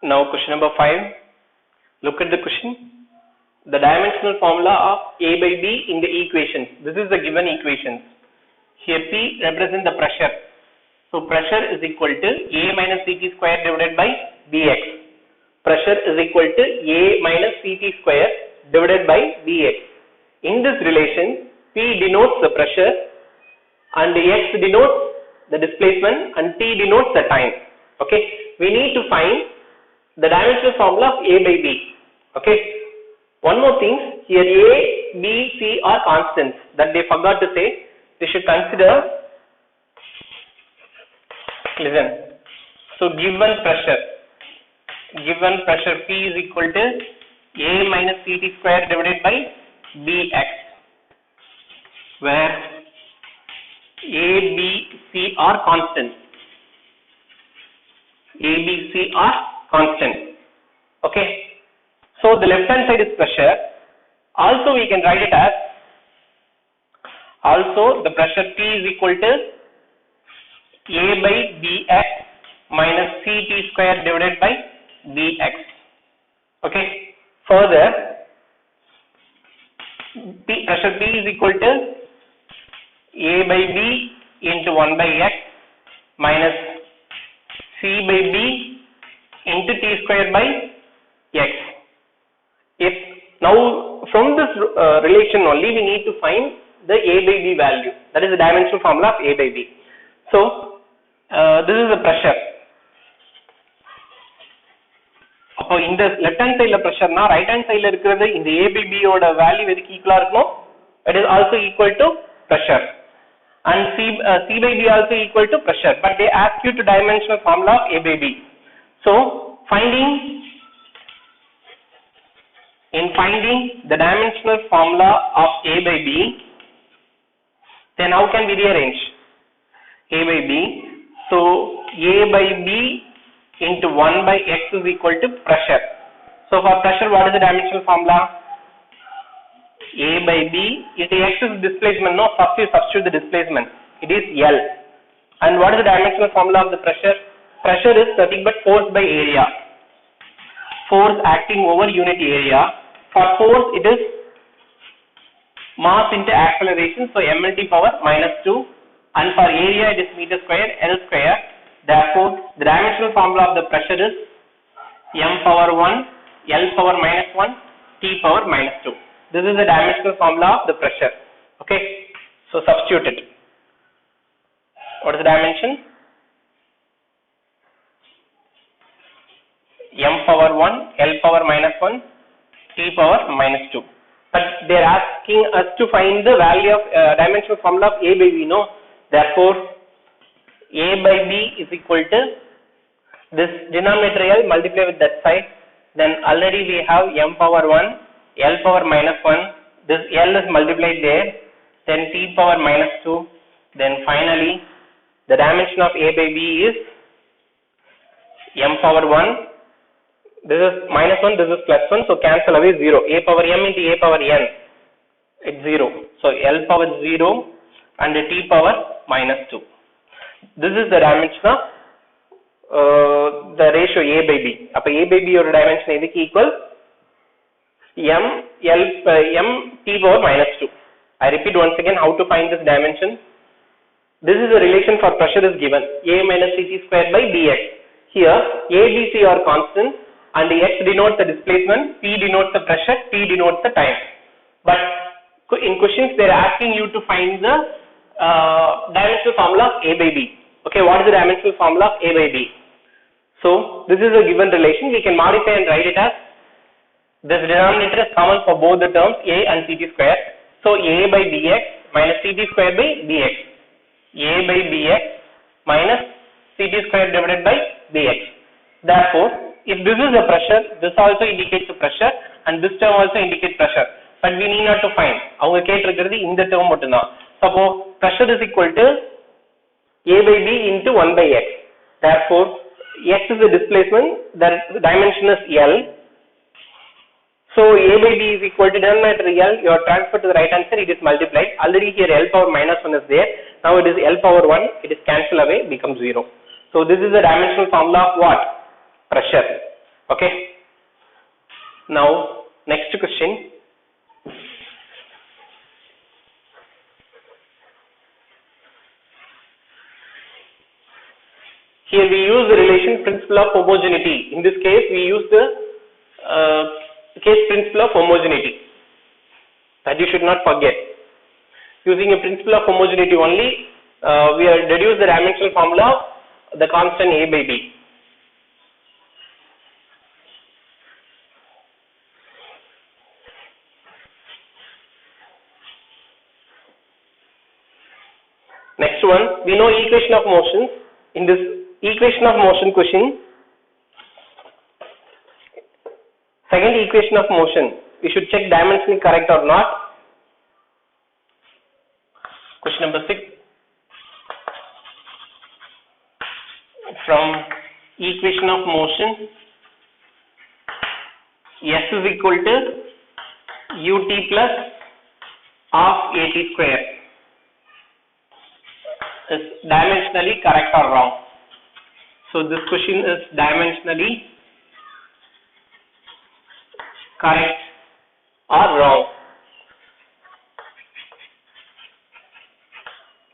Now question number 5. Look at the question. The dimensional formula of A by B in the equations. This is the given equations. Here P represents the pressure. So pressure is equal to A minus Ct square divided by Bx. Pressure is equal to A minus Ct square divided by Bx. In this relation, P denotes the pressure and X denotes the displacement and T denotes the time. Okay, we need to find the dimensional formula of A by B. Okay, one more thing, here A, B, C are constants that they forgot to say. They should consider, listen, so given pressure P is equal to A minus Ct square divided by Bx, where A, B, C are constants. A, B, C are constant. Okay, so the left hand side is pressure. Also we can write it as, also the pressure P is equal to A by Bx minus Ct square divided by Bx. Okay, further pressure P is equal to A by B into 1 by x minus C by B into T square by x. If now from this relation only we need to find the A by B value, that is the dimensional formula of A by B. So this is the pressure. So in the left hand side pressure na right hand side irukkiradhu in the A by B oda value edukku equal irukkom, it is also equal to pressure, and C by B also equal to pressure, but they ask you to dimensional formula of A by B. So finding the dimensional formula of A by B, then how can we rearrange A by B? So A by B into 1 by x is equal to pressure. So for pressure, what is the dimensional formula? A by B, if the x is displacement, no, first you substitute the displacement, it is L. And what is the dimensional formula of the pressure? Pressure is nothing but force by area. Force acting over unit area. For force, it is mass into acceleration, so mLT power minus 2, and for area it is meter square L square. Therefore, the dimensional formula of the pressure is m power 1, L power minus 1, T power minus 2. This is the dimensional formula of the pressure. Okay, so substitute it. What is the dimension? M power 1, L power minus 1, T power minus 2. But they are asking us to find the value of dimensional formula of A by B, no? Therefore, A by B is equal to this denominator L multiply with that side. Then already we have M power 1, L power minus 1. This L is multiplied there. Then T power minus 2. Then finally, the dimension of A by B is M power 1. This is minus 1, this is plus 1, so cancel away 0. A power m into A power n, it's 0. So L power 0 and T power minus 2. This is the dimension of the ratio A by B. Appa A by B or dimension is equal m T power minus 2. I repeat once again how to find this dimension. This is the relation for pressure is given, A minus Ct square by Bx. Here A, B, C are constants, and the x denotes the displacement, P denotes the pressure, T denotes the time. But in questions they are asking you to find the dimensional formula of A by B. Okay, what is the dimensional formula of A by B? So this is a given relation. We can modify and write it as, this denominator is common for both the terms A and Ct square. So A by Bx minus Ct square by Bx. A by Bx minus Ct square divided by Bx. Therefore, if this is the pressure, this also indicates the pressure, and this term also indicates pressure. But we need not to find. Our கேட்டிருக்கிறது இந்த term மட்டும்தான். Suppose pressure is equal to A by B into 1 by x. Therefore, x is the displacement, the dimension is L. So A by B is equal to denominator L, you are transferred to the right hand side, it is multiplied. Already here L power minus 1 is there. Now it is L power 1, it is cancelled away, becomes 0. So this is the dimensional formula of what? Pressure. Okay. Now next question. Here we use the relation principle of homogeneity. In this case, we use the case principle of homogeneity. That you should not forget. Using a principle of homogeneity only, we have deduced the dimensional formula of the constant A by B. Next one, we know equation of motion. In this equation of motion question, second equation of motion, we should check dimensionally correct or not. Question number 6. From equation of motion, S is equal to ut plus half at square. Is dimensionally correct or wrong? So this question is dimensionally correct or wrong.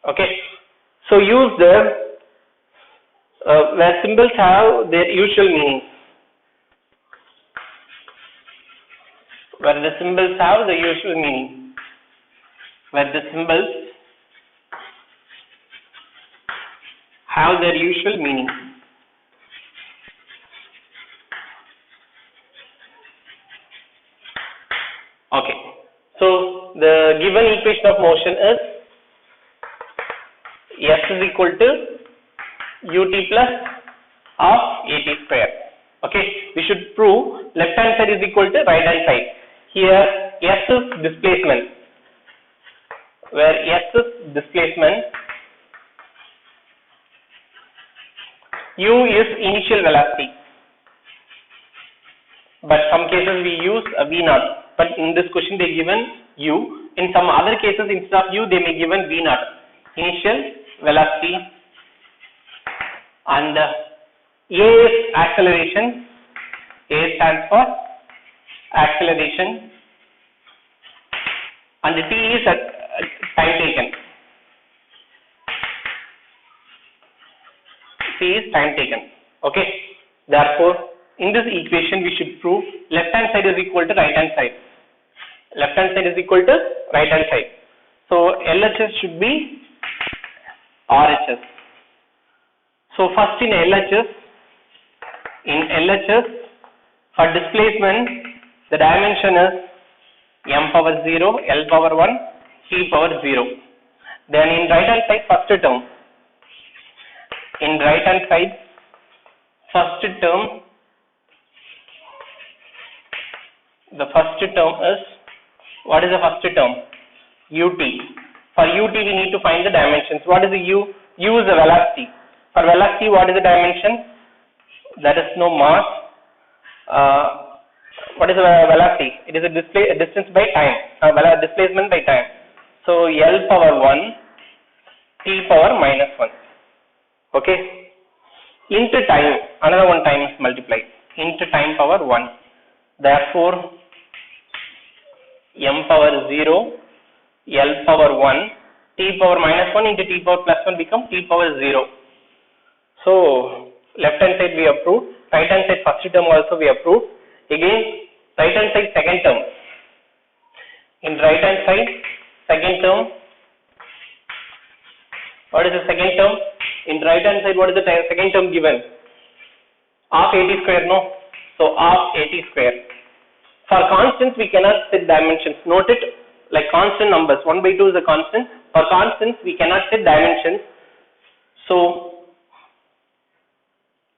Okay. So use the where symbols have their usual meaning. Where the symbols have the usual meaning. Where the symbols have their usual meaning. Okay. So the given equation of motion is S is equal to ut plus half at square. Okay. We should prove left hand side is equal to right hand side. Here S is displacement. Where S is displacement, U is initial velocity, but some cases we use a V naught, but in this question they given U. In some other cases instead of U they may given V naught, initial velocity, and A is acceleration. A stands for acceleration, and T is time taken. T is time taken. Okay. Therefore, in this equation we should prove left hand side is equal to right hand side. Left hand side is equal to right hand side. So LHS should be RHS. So first in LHS for displacement the dimension is m power 0, L power 1, T power 0. Then in right hand side first term. In right hand side, first term, the first term is, what is the first term? Ut. For Ut we need to find the dimensions. What is the U? U is the velocity. For velocity, what is the dimension? That is no mass. What is the velocity? It is a distance by time, displacement by time. So L power 1, T power minus 1. Okay, into time, another one time is multiplied, into time power 1. Therefore, m power 0, L power 1, T power minus 1 into T power plus 1 become T power 0. So, left hand side we approved, right hand side first term also we approved. Again, right hand side second term. In right hand side second term, what is the second term? In right hand side, what is the second term given? Half at square, no? So half at square. For constants, we cannot set dimensions. Note it like constant numbers. 1 by 2 is a constant. For constants, we cannot set dimensions. So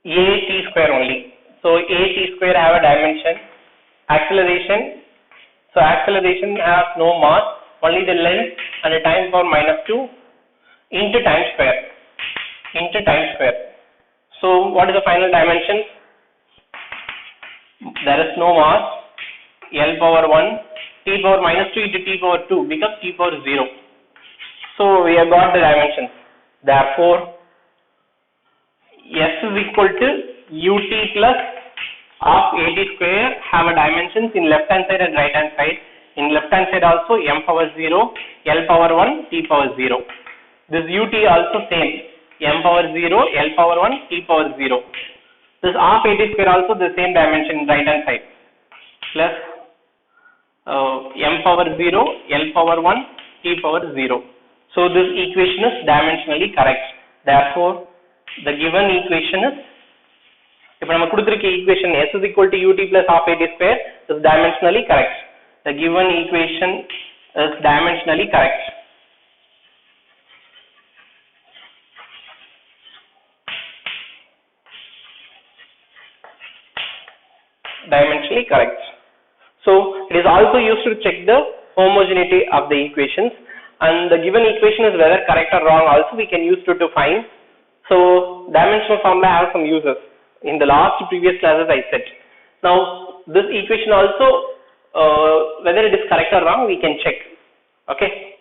at square only. So at square have a dimension. Acceleration. So acceleration has no mass, only the length and the time power minus 2 into time square. Into time square. So what is the final dimension? There is no mass. L power 1, T power minus 2 into T power 2 becomes T power 0. So we have got the dimensions. Therefore, S is equal to ut plus of AT square have a dimensions in left hand side and right hand side. In left hand side also m power 0, L power 1, T power 0. This ut also same, m power 0, L power 1, T power 0. This of AT square also the same dimension in right hand side, plus m power 0, L power 1, T power 0. So this equation is dimensionally correct. Therefore, the given equation is, if we have equation S is equal to ut plus half AT square is dimensionally correct. The given equation is dimensionally correct. Dimensionally correct. So it is also used to check the homogeneity of the equations, and the given equation is whether correct or wrong also we can use to find. So dimensional formula has some uses. In the last previous classes I said. Now this equation also whether it is correct or wrong we can check. Okay.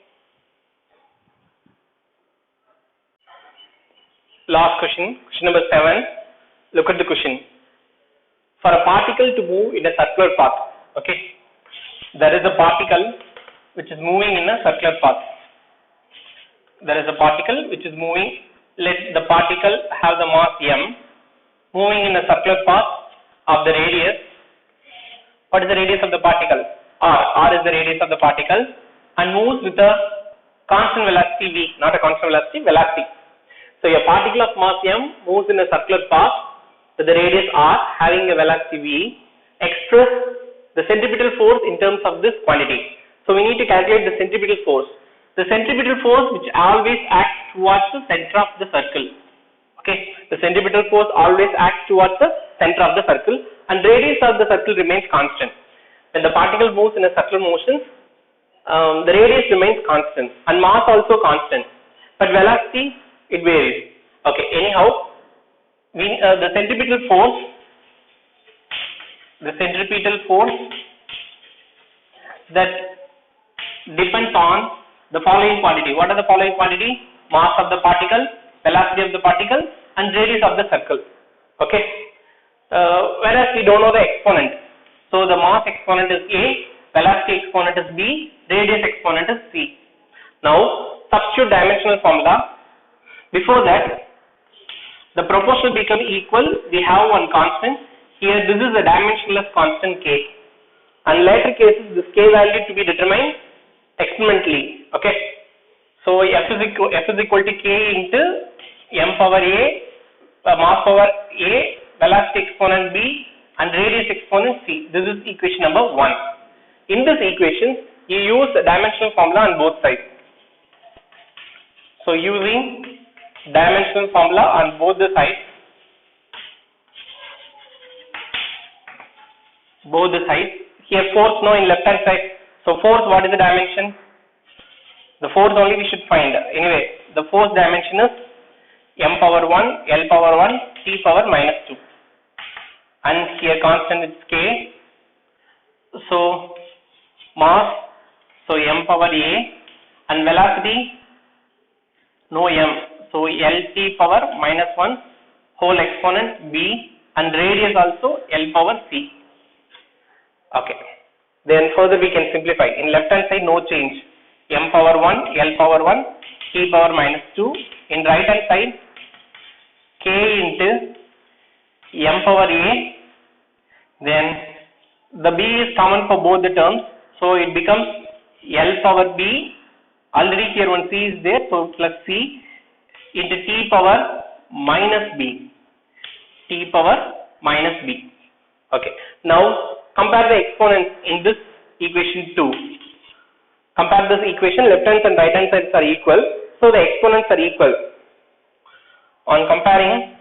Last question, question number 7. Look at the question. For a particle to move in a circular path, okay, there is a particle which is moving in a circular path. There is a particle which is moving. Let the particle have the mass m, moving in a circular path of the radius. What is the radius of the particle? R is the radius of the particle, and moves with a constant velocity v, not a constant velocity, velocity. So a particle of mass m moves in a circular path with the radius r having a velocity v. Express the centripetal force in terms of this quantity. So we need to calculate the centripetal force. The centripetal force which always acts towards the center of the circle. Okay, the centripetal force always acts towards the center of the circle, and radius of the circle remains constant. When the particle moves in a circular motion, the radius remains constant and mass also constant, but velocity it varies. Okay, anyhow, the centripetal force that depends on the following quantity. What are the following quantity? Mass of the particle, velocity of the particle, and radius of the circle. Okay. Whereas we don't know the exponent. So the mass exponent is A, velocity exponent is B, radius exponent is C. Now substitute dimensional formula. Before that, the proportion become equal. We have one constant. Here this is a dimensionless constant K. And later cases this K value to be determined exponentially. Okay. So F is equal to K into m power A, mass power A, velocity exponent B, and radius exponent C. This is equation number 1. In this equation, you use the dimensional formula on both sides. So using dimensional formula on both the sides, here force now in left hand side. So force, what is the dimension? The force only we should find. Anyway, the force dimension is m power 1, L power 1, T power minus 2. And here constant is K. So mass, so m power A, and velocity, no m. So LT power minus 1 whole exponent B, and radius also L power C. Okay. Then further we can simplify. In left hand side no change. M power 1, L power 1, T power minus 2. In right hand side K into m power A. Then the B is common for both the terms. So it becomes L power B. Already here one C is there. So plus C into T power minus B. T power minus B. Okay. Now compare the exponents in this equation 2. Compare this equation, left hand and right hand sides are equal. So the exponents are equal. On comparing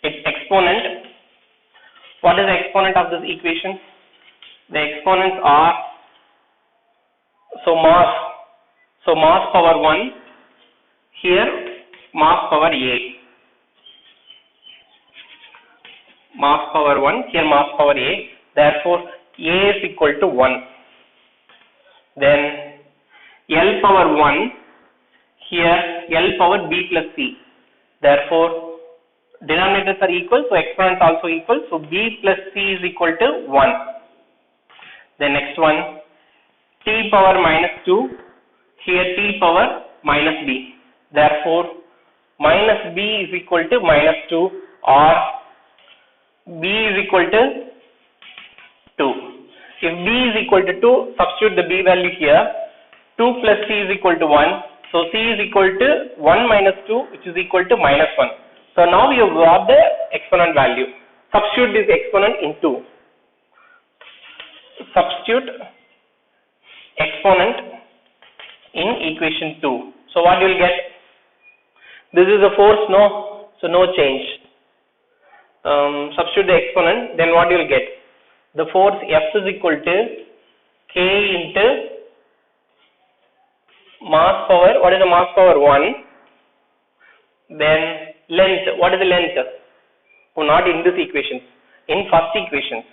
its exponent, what is the exponent of this equation? The exponents are, so mass power 1, here mass power A. Mass power 1, here mass power A. Therefore, A is equal to 1. Then L power 1, here L power B plus C. Therefore, denominators are equal, so exponents also equal, so b plus c is equal to 1. The next one, t power minus 2, here t power minus b, therefore minus b is equal to minus 2 or b is equal to 2. If b is equal to 2, substitute the b value here, 2 plus c is equal to 1, so c is equal to 1 minus 2, which is equal to minus 1. So now you have got the exponent value. Substitute this exponent in 2. Substitute exponent in equation 2. So what you will get? This is a force, no? So no change. Substitute the exponent, then what you will get? The force F is equal to K into mass power. What is the mass power? 1. Then length. What is the length? Oh, not in this equation. In first equation.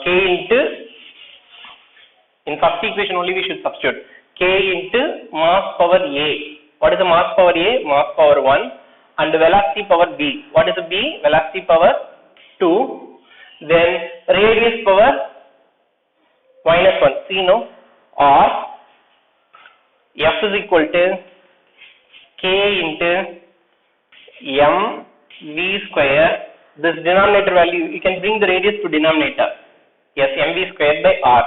K into, in first equation only we should substitute. K into mass power A. What is the mass power A? Mass power 1. And the velocity power B. What is the B? Velocity power 2. Then radius power minus 1. See, no? Or F is equal to K into m v square. This denominator value, you can bring the radius to denominator. Yes, mv squared by r.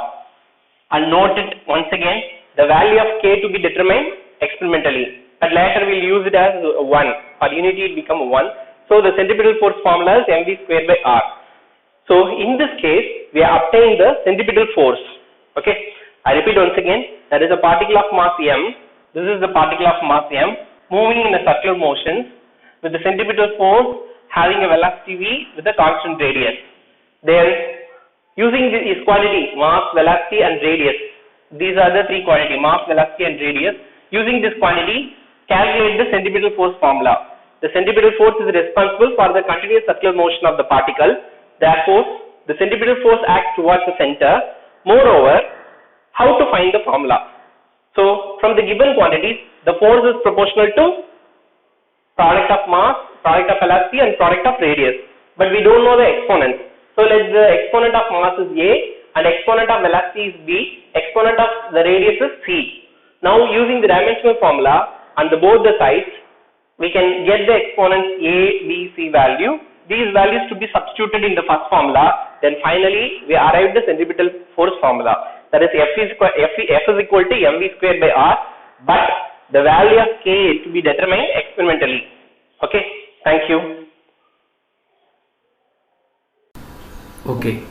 And note it once again, the value of k to be determined experimentally. But later we will use it as 1. For unity it become 1. So the centripetal force formula is mv squared by r. So in this case, we have obtained the centripetal force. Okay. I repeat once again, there is a particle of mass m. This is the particle of mass m moving in a circular motion with the centripetal force having a velocity v with a constant radius. Then using this quantity, mass, velocity and radius. These are the three quantity, mass, velocity and radius. Using this quantity, calculate the centripetal force formula. The centripetal force is responsible for the continuous circular motion of the particle. Therefore, the centripetal force acts towards the center. Moreover, how to find the formula? So, from the given quantities, the force is proportional to product of mass, product of velocity and product of radius. But we don't know the exponents. So, let the exponent of mass is A and exponent of velocity is B, exponent of the radius is C. Now, using the dimensional formula on both the sides, we can get the exponents A, B, C value. These values to be substituted in the first formula. Then finally, we arrive the centripetal force formula. That is F is equal to mv squared by r. But the value of K to be determined experimentally. Okay. Thank you. Okay.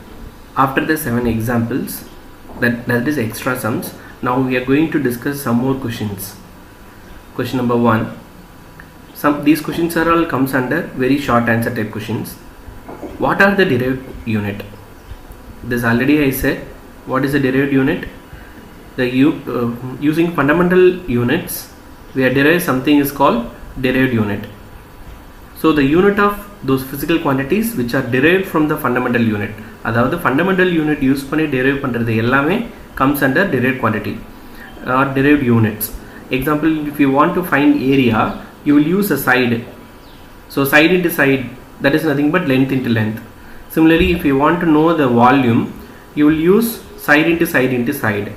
After the 7 examples, that is extra sums. Now we are going to discuss some more questions. Question number 1. These questions are all comes under very short answer type questions. What are the derived unit? This already I said. What is the derived unit? Using fundamental units, we are derived something is called derived unit. So the unit of those physical quantities which are derived from the fundamental unit. That the fundamental unit use பண்ணி derive பண்றது எல்லாமே comes under derived quantity or derived units. Example, if you want to find area, you will use a side. So side into side, that is nothing but length into length. Similarly, if you want to know the volume, you will use side into side into side.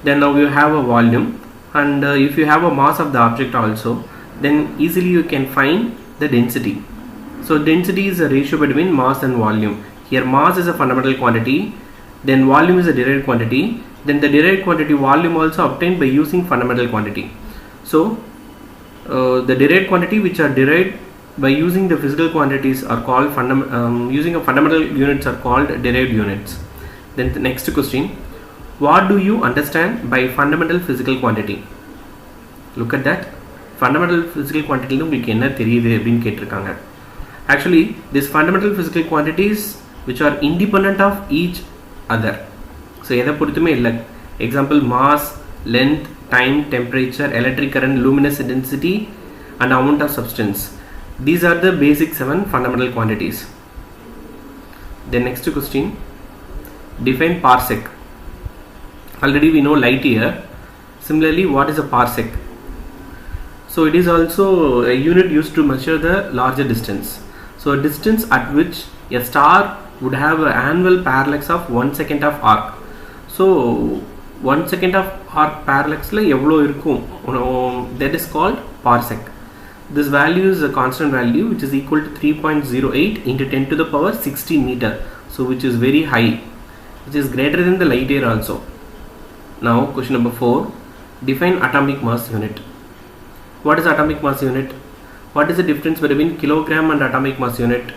Then now you have a volume, and if you have a mass of the object also, then easily you can find the density. So density is a ratio between mass and volume. Here mass is a fundamental quantity, then volume is a derived quantity, then the derived quantity volume also obtained by using fundamental quantity. So the derived quantity which are derived by using the physical quantities are called using a fundamental units are called derived units. Then the next question, what do you understand by fundamental physical quantity? Look at that. Fundamental physical quantity உங்களுக்கு என்ன தெரியுது அப்படினு கேட்டிருக்காங்க. Actually, these fundamental physical quantities which are independent of each other. So எதை பொறுத்துமே இல்லை. Example, mass, length, time, temperature, electric current, luminous intensity and amount of substance. These are the basic 7 fundamental quantities. The next question, define parsec. Already we know light year. Similarly, what is a parsec? So it is also a unit used to measure the larger distance. So a distance at which a star would have an annual parallax of 1 second of arc. So 1 second of arc parallax la evlo irukum, that is called parsec. This value is a constant value which is equal to 3.08 into 10 to the power 16 meter. So which is very high, which is greater than the light year also. Now question number 4, define atomic mass unit. What is atomic mass unit? What is the difference between kilogram and atomic mass unit?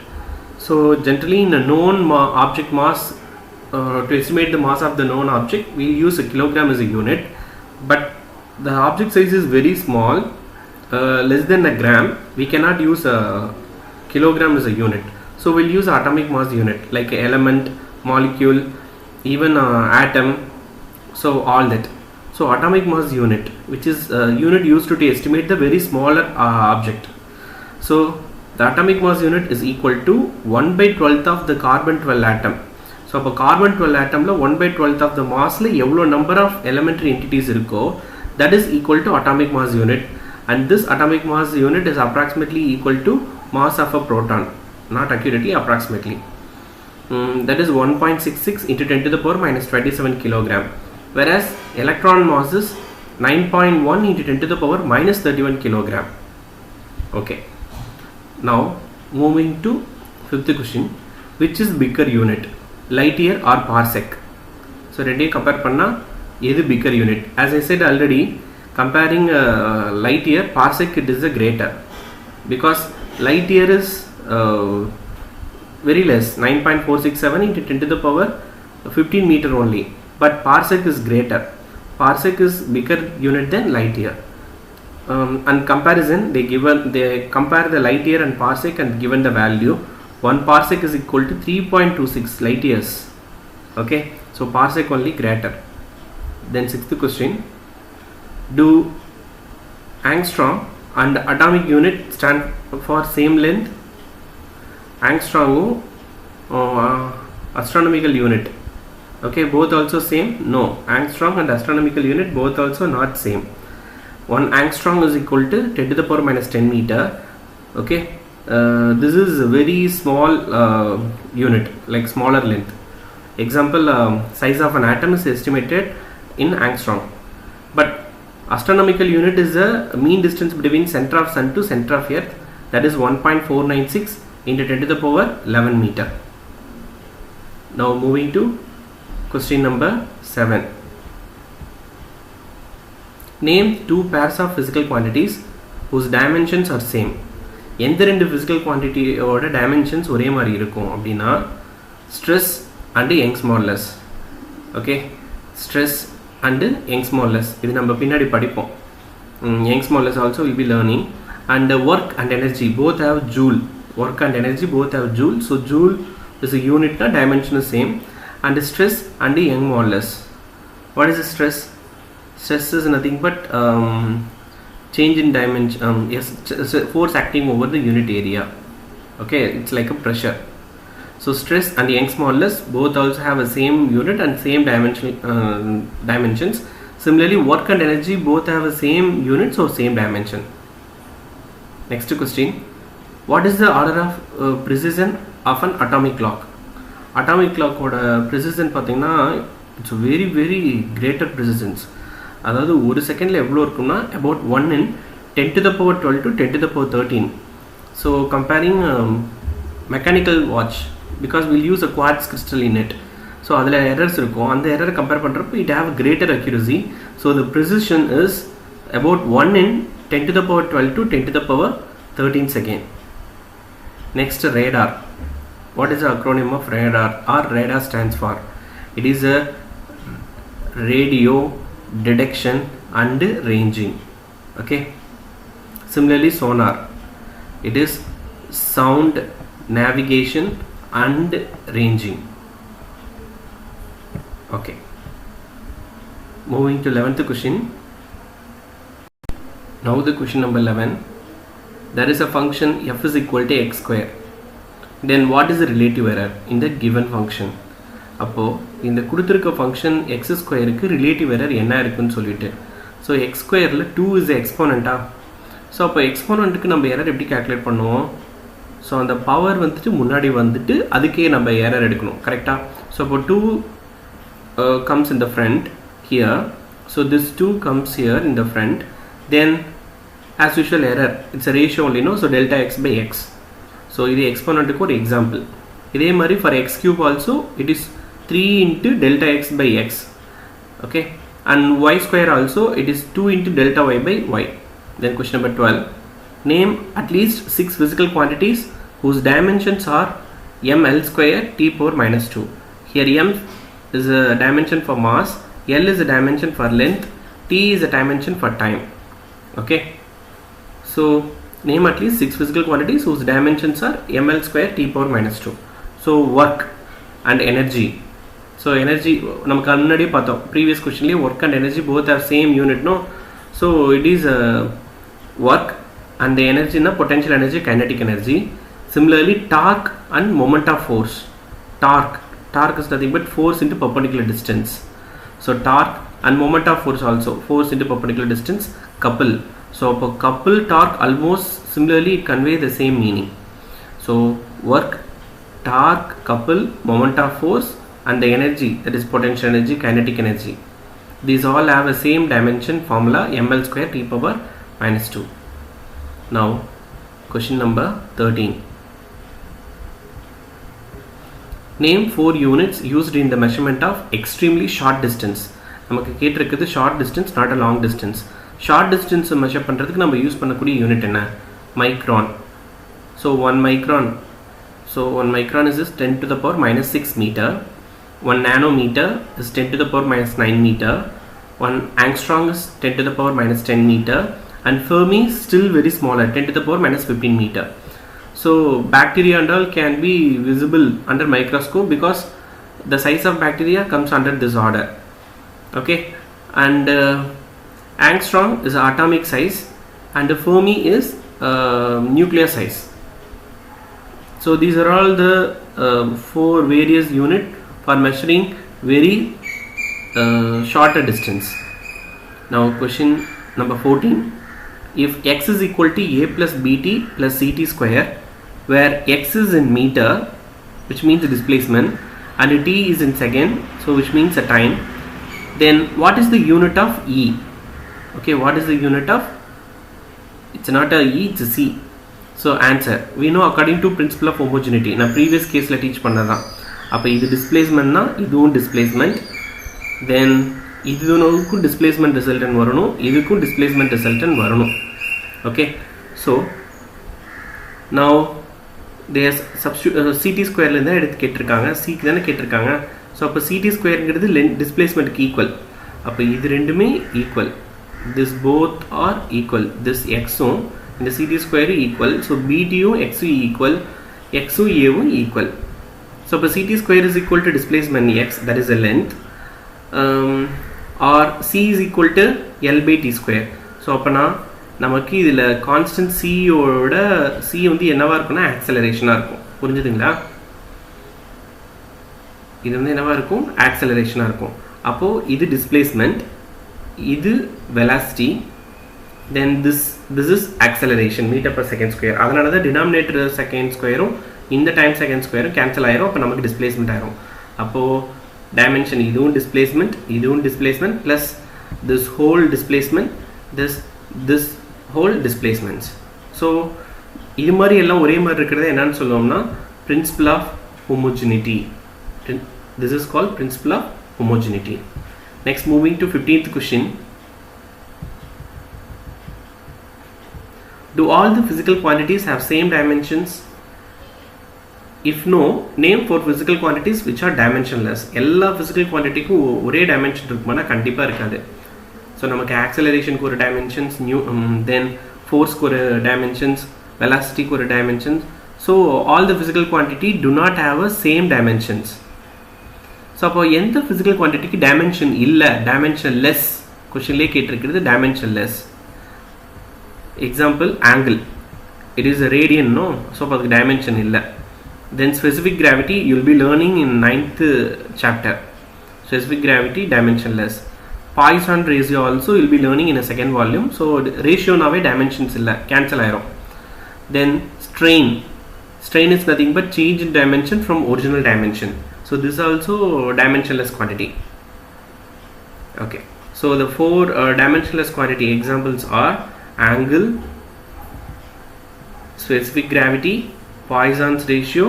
So generally in a known object mass, to estimate the mass of the known object, we use a kilogram as a unit, but the object size is very small, less than a gram. We cannot use a kilogram as a unit, so we'll use atomic mass unit like element, molecule, even atom, so all that. So atomic mass unit, which is a unit used to estimate the very smaller object. So the atomic mass unit is equal to 1 by 12th of the carbon 12 atom. So அப்போ carbon 12 atom la 1 by 12th of the mass la எவ்வளோ number of elementary entities இருக்கோ, that is equal to atomic mass unit, and this atomic mass unit is approximately equal to mass of a proton, not accurately, approximately. That is 1.66 into 10 to the power minus 27 kilogram, whereas electron mass is 9.1 into 10 to the power minus 31 kilogram. Okay. Now moving to fifth question, which is bigger unit, light year or parsec? So ரெண்டே compare பண்ணா எது bigger unit? As I said already, comparing light year, parsec it is a greater, because light year is very less, 9.467 into 10 to the power 15 meter only, but parsec is greater. Parsec is bigger unit than light year. And comparison, they compare the light year and parsec and given the value. 1 parsec is equal to 3.26 light years. Okay, so parsec only greater. Then sixth question, do angstrom and atomic unit stand for same length? Angstrom astronomical unit, okay, both also same? No, angstrom and astronomical unit both also not same. 1 angstrom is equal to 10 to the power minus 10 meter. Okay, this is a very small unit, like smaller length. Example, size of an atom is estimated in angstrom, but astronomical unit is the mean distance between center of sun to center of earth, that is 1.496 into 10 to the power 11 meter. Now moving to question number 7. Name two pairs of physical quantities whose dimensions are same. எந்த ரெண்டு physical quantity ஓட dimensions ஒரே மாதிரி இருக்கும் அப்படின்னா stress and Young's modulus. Okay, stress and Young's modulus, இது நம்ம பின்னாடி படிப்போம். Young's modulus also will be learning. And work and energy both have joule. Work and energy both have joule. So joule is a unit, dimension is same. And stress and Young's modulus. What is the stress? Stress is nothing but change in dimension, yes, force acting over the unit area. Okay, it's like a pressure. So stress and Young's modulus both also have a same unit and same dimensions. Similarly, work and energy both have a same unit, so same dimension. Next question, what is the order of precision of an atomic clock? Atomic clock oda precision pathina, it's very very greater precisions. அதாவது ஒரு செகண்டில் எவ்வளோ இருக்கும்னா about 1 in 10 to the power 12 to 10 to the power 13. So comparing mechanical watch, because we'll use a quartz crystal in it, so அதில் errors இருக்கும், அந்த error compare பண்ணுறப்போ it have greater accuracy. So the precision is about 1 in 10 to the power 12 to 10 to the power 13 second. Next, radar. What is the acronym of radar, or radar stands for? It is a radio detection and ranging. Okay, similarly sonar, it is sound navigation and ranging. Okay, moving to 11th question. Now the question number 11, there is a function f is equal to x square. Then what is the relative error in the given function? அப்போ இந்த கொடுத்திருக்க function x ஸ்கொயருக்கு relative error என்ன இருக்குன்னு சொல்லிட்டு, so x ஸ்கொயரில் 2 is எக்ஸ்போனண்டா, so அப்போ எக்ஸ்போனண்ட்டுக்கு நம்ம error எப்படி கேல்குலேட் பண்ணுவோம்? ஸோ அந்த பவர் வந்துட்டு முன்னாடி வந்துட்டு அதுக்கே நம்ம எரர் எடுக்கணும், கரெக்டாக? ஸோ அப்போ 2 comes in the front here, so this 2 comes here in the front, then as usual error, it's a ratio only, no? So delta x by x. So இது எக்ஸ்போனண்ட்டுக்கு ஒரு எக்ஸாம்பிள். இதே மாதிரி for x cube also it is 3 into delta x by x, okay, and y square also it is 2 into delta y by y. Then question number 12, name at least 6 physical quantities whose dimensions are ml square t power minus 2. Here m is a dimension for mass, l is a dimension for length, t is a dimension for time. Okay, so name at least 6 physical quantities whose dimensions are ml square t power minus 2. So work and energy. So energy நமக்கு முன்னாடியே பார்த்தோம் previous questionலயே, work and energy both have same unit, no? So it is work and the energy na potential energy, kinetic energy. Similarly torque and moment of force. Torque is nothing but force into perpendicular distance. So torque and moment of force also, force into perpendicular distance. Couple, so couple torque almost similarly convey the same meaning. So work, torque, couple, moment of force, and the energy, that is potential energy, kinetic energy, these all have a same dimension formula, ml square t power minus 2. Now question number 13, name 4 units used in the measurement of extremely short distance. நமக்கு கேட்டிருக்குது short distance, not a long distance. short distance measure பண்றதுக்கு நம்ம use பண்ணக்கூடிய unit என்ன? Micron. So 1 micron, so 1 micron is 10 to the power minus 6 meter. 1 nanometer is 10 to the power minus 9 meter. 1 angstrom is 10 to the power minus 10 meter. And Fermi is still very smaller, 10 to the power minus 15 meter. So bacteria and all can be visible under microscope because the size of bacteria comes under this order. Okay, and angstrom is atomic size and the Fermi is nuclear size. So these are all the 4 various unit for measuring very shorter distance. Now question number 14, if x is equal to a plus bt plus ct square, where x is in meter, which means the displacement, and t is in second, so which means the time, then what is the unit of e? Okay, what is the unit of? It's not a e, it's a c. So answer, we know according to principle of homogeneity. Na previous case la teach pannadha. அப்போ இது டிஸ்பிளேஸ்மெண்ட்னா இதுவும் displacement, தென் இதுக்கும் displacement resultant வரணும், இதுக்கும் displacement resultant வரணும். Okay, so now தேர் CD ஸ்கொயர்லேருந்து தான் எடுத்து கேட்டிருக்காங்க, சிக்கு தானே கேட்டிருக்காங்க. ஸோ அப்போ சிடி ஸ்கொயருங்கிறது டிஸ்பிளேஸ்மெண்ட்டுக்கு ஈக்குவல். அப்போ இது ரெண்டுமே equal, this both are equal, this எக்ஸும் இந்த சிடி ஸ்கொயரும் ஈக்குவல். ஸோ பிடியும் எக்ஸும் ஈக்குவல், எக்ஸும் ஏவும் equal. So ct square is equal to displacement x, that is the length, or c is equal to l by t square. So அப்பனா நமக்கு இதில் கான்ஸ்டன்ட் சியோட சி வந்து என்னவா இருக்கும்னா ஆக்சலரேஷனாக இருக்கும். புரிஞ்சுதுங்களா? இது வந்து என்னவா இருக்கும்? ஆக்சலரேஷனாக இருக்கும். அப்போது இது டிஸ்பிளேஸ்மெண்ட், இது velocity, then this is acceleration meter per second square. அதனால தான் டினாமினேட்டர் செகண்ட் ஸ்கொயரும் இந்த டைம் செகண்ட் ஸ்கொயரும் கேன்சல் ஆயிரும். அப்போ நமக்கு டிஸ்பிளேஸ்மெண்ட் ஆயிரும். அப்போது டைமென்ஷன் இதுவும் displacement plus this whole displacement, this whole displacements. So இது மாதிரி எல்லாம் ஒரே மாதிரி இருக்கிறது என்னன்னு சொல்லுவோம்னா principle of homogeneity. This is called principle of homogeneity. Next moving to 15th question. Do all the physical quantities have same dimensions? If no, name 4 physical quantities which are dimensionless. எல்லா physical quantityக்கும் ஒரே dimension இருக்குமானா கண்டிப்பாக இருக்காது. So நமக்கு ஆக்சலரேஷனுக்கு ஒரு dimensions, தென் ஃபோர்ஸ்க்கு ஒரு dimensions, வெலாசிட்டிக்கு ஒரு dimensions. So all the physical quantity do not have a same dimensions. ஸோ அப்போ எந்த physical quantityக்கு டைமென்ஷன் இல்லை, டைமென்ஷன்லெஸ் கொஷின்லேயே கேட்டிருக்கிறது dimensionless. Example angle, it is a radian, no? So அப்போ அதுக்கு டைமென்ஷன் இல்லை. Then specific gravity you will be learning in 9th chapter. Specific gravity dimensionless. Poisson ratio also will be learning in a second volume. So ratio nave dimensions illa cancel airum. Then strain is nothing but change in dimension from original dimension. So this is also dimensionless quantity. Okay, so the four dimensionless quantity examples are angle, specific gravity, Poisson's ratio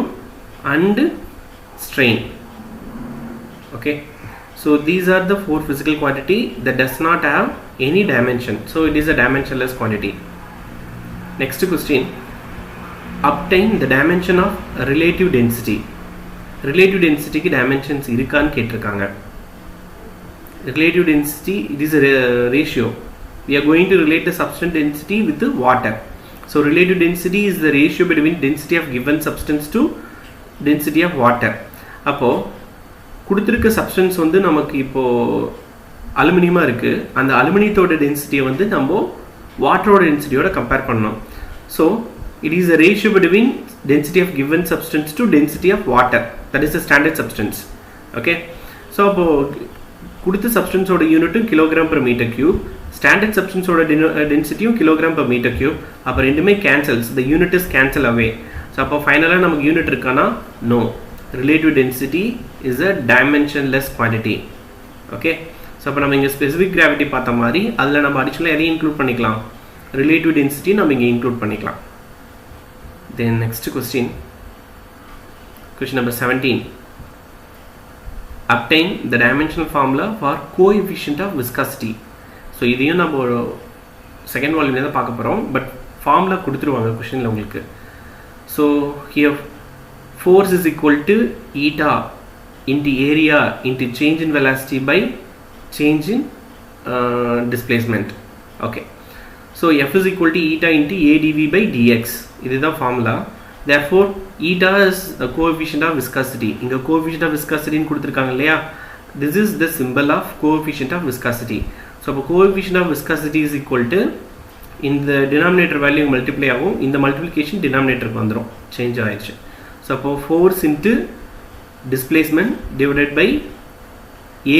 and strain. Okay, so these are the four physical quantity that does not have any dimension, so it is a dimensionless quantity. Next question, obtain the dimension of relative density. Relative density ki dimensions irukkan ketirukanga. Relative density, it is a ratio. We are going to relate the substance density with the water. So relative density is the ratio between density of given substance to density of water. அப்போ கொடுத்திருக்க substance வந்து நமக்கு இப்போ அலுமினியமா இருக்கு. அந்த அலுமினியத்தோட டென்சிட்டியை வந்து நம்ம வாட்டரோட டென்சிட்டியோட கம்பேர் பண்ணோம். So it is a ratio between density of given substance to density of water. That is the standard substance. Okay, so அப்போ கொடுத்த சப்ஸ்டன்ஸோட யூனிட்டும் kilogram per meter cube, standard சப்ஸ்டன்ஸோட டென்சிட்டியும் கிலோகிராம் per meter cube. அப்போ ரெண்டுமே cancels, the unit is cancel away. So அப்போ ஃபைனலாக நமக்கு யூனிட் இருக்கானா? No. Relative density is a dimensionless quantity. Okay, so அப்போ நம்ம இங்கே specific gravity பார்த்த மாதிரி அதில் நம்ம அடிஷனலாக எதையும் இன்க்ளூட் பண்ணிக்கலாம், relative density நம்ம இங்கே இன்க்ளூட் பண்ணிக்கலாம். Then next question number 17, obtain the dimensional formula for coefficient of viscosity. So இதையும் நம்ம ஒரு செகண்ட் வால்யூம்ல தான் பார்க்க போகிறோம், பட் ஃபார்முலா கொடுத்துருவாங்க கொஷனில் உங்களுக்கு. So here force is equal to eta into area into change in velocity by change in displacement. Okay, so F is equal to eta into adv by dx. This is the formula. Therefore eta is a coefficient of viscosity. Inga coefficient of viscosity nu kuduthirukanga illaya, this is the symbol of coefficient of viscosity. So coefficient of viscosity is equal to, in the denominator value multiply agum, in the multiplication denominator ku vandrum change ஆயிடுச்சு. So force into displacement divided by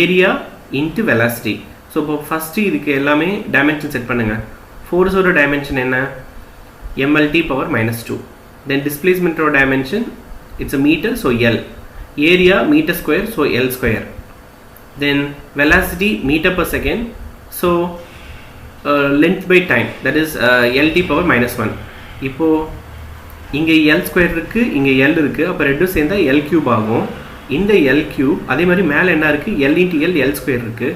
area into velocity. So first இதுக்கு எல்லாமே dimension set பண்ணுங்க. Force ஓட dimension என்ன? mlt power minus 2. Then displacement ஓட dimension, it's a meter, so L. Area meter square, so L square. Then velocity meter per second, so length by time, that is lt power minus 1. இப்போ இங்கே L square இருக்கு, இங்கே L இருக்கு, அப்போ ரெண்டும் சேர்ந்தா L cube ஆகும். இந்த L கியூப் அதே மாதிரி மேலே என்ன இருக்கு, L into L, L square இருக்கு.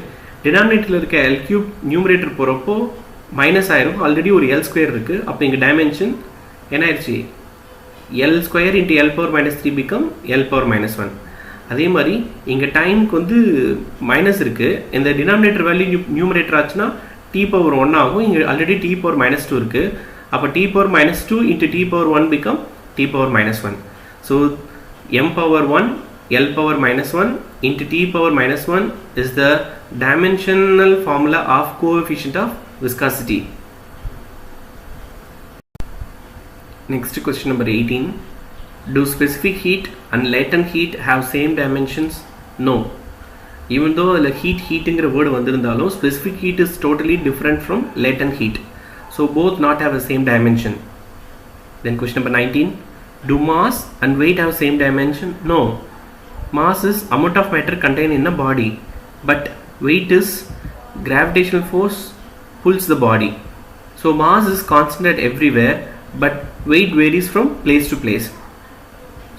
டினாமினேட்டரில் இருக்க L கியூப் நியூமரேட்டர் போகிறப்போ மைனஸ் ஆயிரும், ஆல்ரெடி ஒரு L ஸ்கொயர் இருக்கு. அப்போ இங்கே டைமென்ஷன் என்ன ஆயிடுச்சு, L square into L power minus 3 become L power minus 1. அதே மாதிரி இங்கே டைமுக்கு வந்து மைனஸ் இருக்கு, இந்த டினாமினேட்டர் வேல்யூ நியூமரேட்டர் ஆச்சுன்னா T பவர் 1 ஆகும். இங்கே ஆல்ரெடி T பவர் மைனஸ் 2 இருக்கு. அப்போ T power minus 2 into T power 1 become T power minus 1. So M power 1 L power minus 1 into T power minus 1 is the dimensional formula of coefficient of viscosity. Next question number 18, do specific heat and latent heat have same dimensions? No. Even though the heat word vandirundhalum, specific heat is totally different from latent heat. So both not have the same dimension. Then question number 19, do mass and weight have same dimension? No. Mass is amount of matter contained in a body, but weight is gravitational force pulls the body. So mass is constant everywhere, but weight varies from place to place.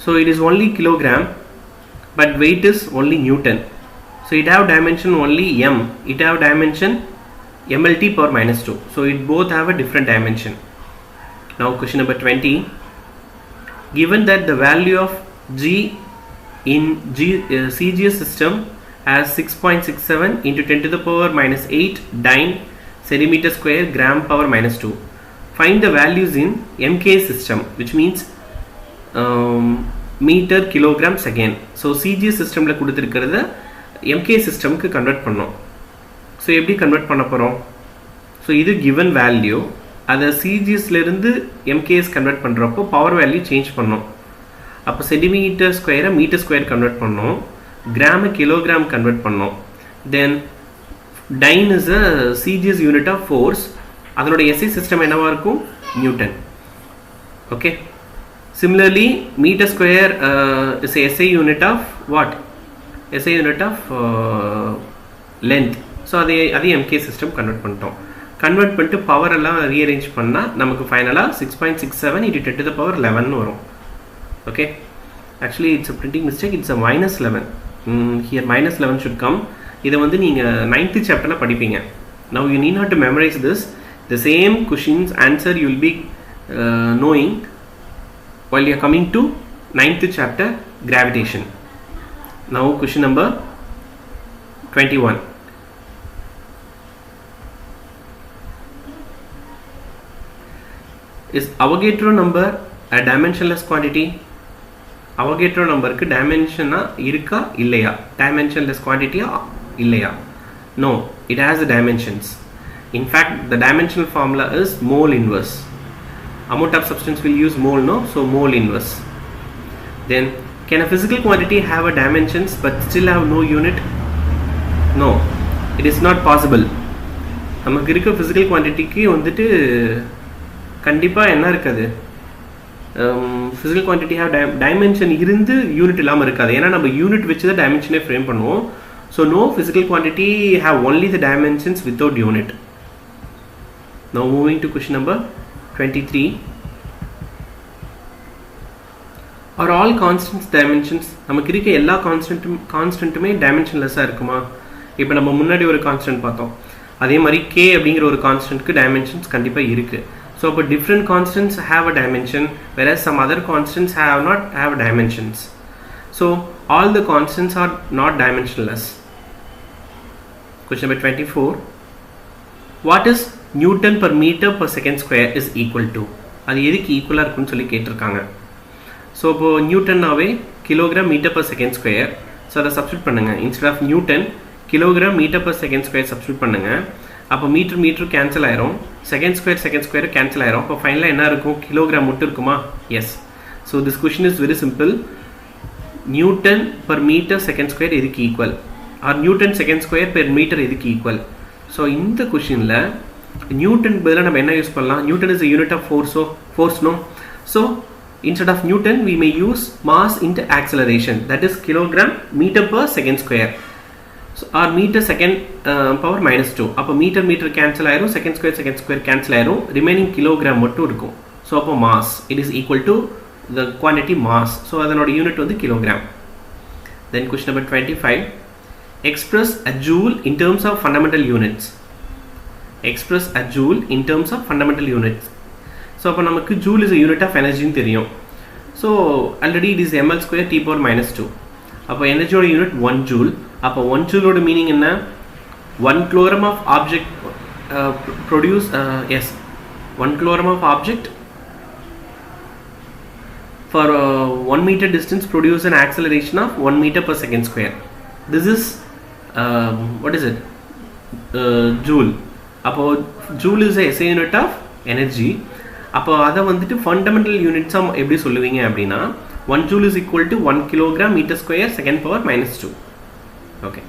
So it is only kilogram, but weight is only Newton. So it have dimension only m, it have dimension mlt power minus 2. So it both have a different dimension. Now question number 20, given that the value of G in CGS system as 6.67 into 10 to the power minus 8 dyne centimeter square gram power minus 2, find the values in MK system, which means meter kilogram second. So CGS system la kuduthirukradha MK system ku convert பண்ணோம். So எப்படி convert பண்ண போகிறோம்? So இது given value, அதை சிஜிஎஸ்லேருந்து MKS convert பண்ணுறப்போ power value change பண்ணோம். அப்போ centimetre ஸ்கொயரை மீட்டர் ஸ்கொயர் கன்வெர்ட் பண்ணோம், கிராமு கிலோகிராம் கன்வெர்ட் பண்ணோம். தென் dyne is a CGS unit of force. அதனோட SI system என்னவா இருக்கும்? Newton. Okay. Similarly, meter square is a SI unit of what? SI unit of length. So அதே MK system convert பண்ணிட்டோம். Convert பண்ணிட்டு power எல்லாம் rearrange பண்ணா நமக்கு ஃபைனலா 6.67 into 10 to the power 11 வரும். Okay. Actually it's a printing mistake. It's a minus 11. Here minus 11 should come. இதை வந்து நீங்க 9th chapterல படிப்பீங்க. Now you need not to memorize this. The same questions answer you will be knowing while you are coming to 9th chapter gravitation. Now question number 21. Is Avogadro number a dimensionless quantity? Avogadro number க்கு dimension இருக்கா இல்லையா? Dimensionless quantity இல்லையா? No, it has the dimensions. In fact, the dimensional formula is mole inverse. Amount of substance will use mole, no? So mole inverse. Then, can a physical quantity have a dimensions but still have no unit? No, it is not possible. நமக்கு இருக்க physical quantityக்கு வந்துட்டு கண்டிப்பா என்ன இருக்காது? Physical quantity have dimension இருந்து unit இல்லாம இருக்காது. ஏன்னா நம்ம யூனிட் வச்சு தான் டைமென்ஷனே ஃப்ரேம் பண்ணுவோம். So no physical quantity have only the dimensions without unit. Now moving to question number 23. Are all constants dimensions? நமக்கு இருக்க எல்லா கான்ஸ்டன்ட்டுமே டைமென்ஷன்லெஸ்ஸாக இருக்குமா? இப்போ நம்ம முன்னாடி ஒரு கான்ஸ்டன்ட் பார்த்தோம். அதே மாதிரி k அப்படிங்கிற ஒரு கான்ஸ்டன்ட்க்கு டைமென்ஷன்ஸ் கண்டிப்பாக இருக்குது. ஸோ அப்போ different constants have a dimension whereas some other constants have dimensions. So all the constants are not dimensionless. Question number 24. What is Newton per meter per second square is equal to? அது எதுக்கு ஈக்குவலாக இருக்குன்னு சொல்லி கேட்டிருக்காங்க. So இப்போ நியூட்டன்னாவே kilogram metre per second square. So அதை substitute பண்ணுங்க. Instead of newton kilogram metre per second square substitute பண்ணுங்க. அப்போ மீட்டர் கேன்சல் ஆயிரும், செகண்ட் ஸ்கொயர் கேன்சல் ஆயிரும். அப்போ ஃபைனலாக என்ன இருக்கும்? கிலோகிராம் மட்டும் இருக்குமா? Yes. So this question is very simple. Newton per metre second square எதுக்கு equal? Or newton second square per metre எதுக்கு ஈக்குவல்? ஸோ இந்த கொஷினில் நியூட்டன் பதிலாக நம்ம என்ன யூஸ் பண்ணலாம்? Newton is a unit of force no? So instead of Newton we may use mass into acceleration, that is kilogram meter per second square. So or meter second power minus 2. அப்போ metre cancel ஆயிரும், second square cancel ஆயிரும், remaining kilogram மட்டும் இருக்கும். So அப்போ mass it is equal to the quantity mass. So அதனோட unit வந்து kilogram. Then question number 25. Express a joule in terms of fundamental units. Express a joule in terms of fundamental units. So அப்போ நமக்கு joule is a unit of energy ன்னு தெரியும். So already it is ml square t power minus 2. அப்போ எனர்ஜியோட unit 1 joule. அப்போ 1 jouleோட meaning என்ன? 1 kilogram of object produce 1 kilogram of object for 1 meter distance produce an acceleration of 1 meter per second square. This is what is it? Joule. அப்போ joule is a SI unit of energy. அப்போ அதை வந்துட்டு fundamental யூனிட்ஸாக எப்படி சொல்லுவீங்க அப்படின்னா 1 joule is equal to 1 kilogram meter square second power minus 2. Okay.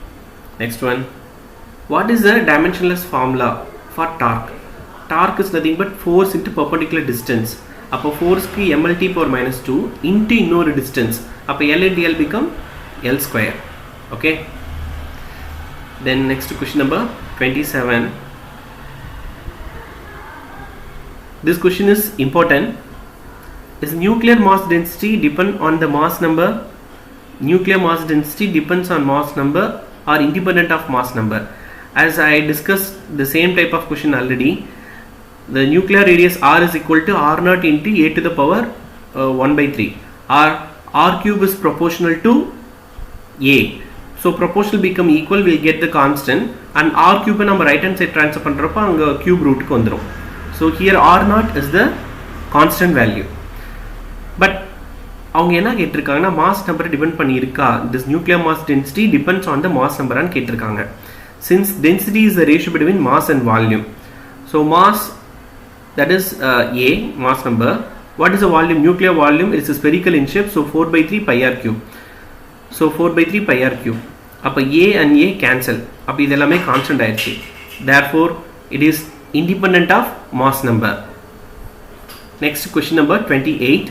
Next one. What is the dimensionless formula for torque? Torque is nothing but force into perpendicular distance. அப்போ ஃபோர்ஸ்க்கு mlt power minus 2 into இன்னொரு distance. அப்போ L into L become L square. Okay. Then next question number 27. This question is important. Is nuclear mass density depend on the mass number? Nuclear mass density depends on mass number or independent of mass number. As I discussed the same type of question already, the nuclear radius r is equal to r naught into a to the power 1 by 3. R cube is proportional to a. So proportional become equal, we'll get the constant, and r cube நம்ம right hand side transfer பண்றப்ப அங்க cube root க்கு வந்துரும். So here r naught is the constant value. But அவங்க என்ன கேட்டிருக்காங்கன்னா mass number depend பண்ணி இருக்கா? This nuclear mass density depends on the mass number ன்னு கேட்டிருக்காங்க. Since density is the ratio between mass and volume. So mass, that is a mass number. What is the volume? Nuclear volume is spherical in shape, so 4 by 3 pi r cube. So 4 by 3 pi r cube. அப்போ A and A cancel. அப்போ இது எல்லாமே constant ஆயிடுச்சு. Therefore it is independent of mass number. Next question number 28.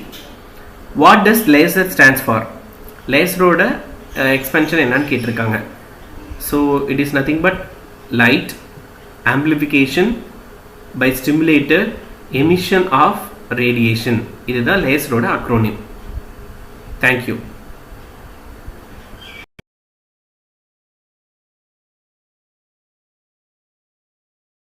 What does laser stands for? லேசரோட எக்ஸ்பென்ஷன் என்னன்னு கேட்டிருக்காங்க. So it is nothing but light, amplification by stimulated emission of radiation. இதுதான் லேசரோட acronym. Thank you.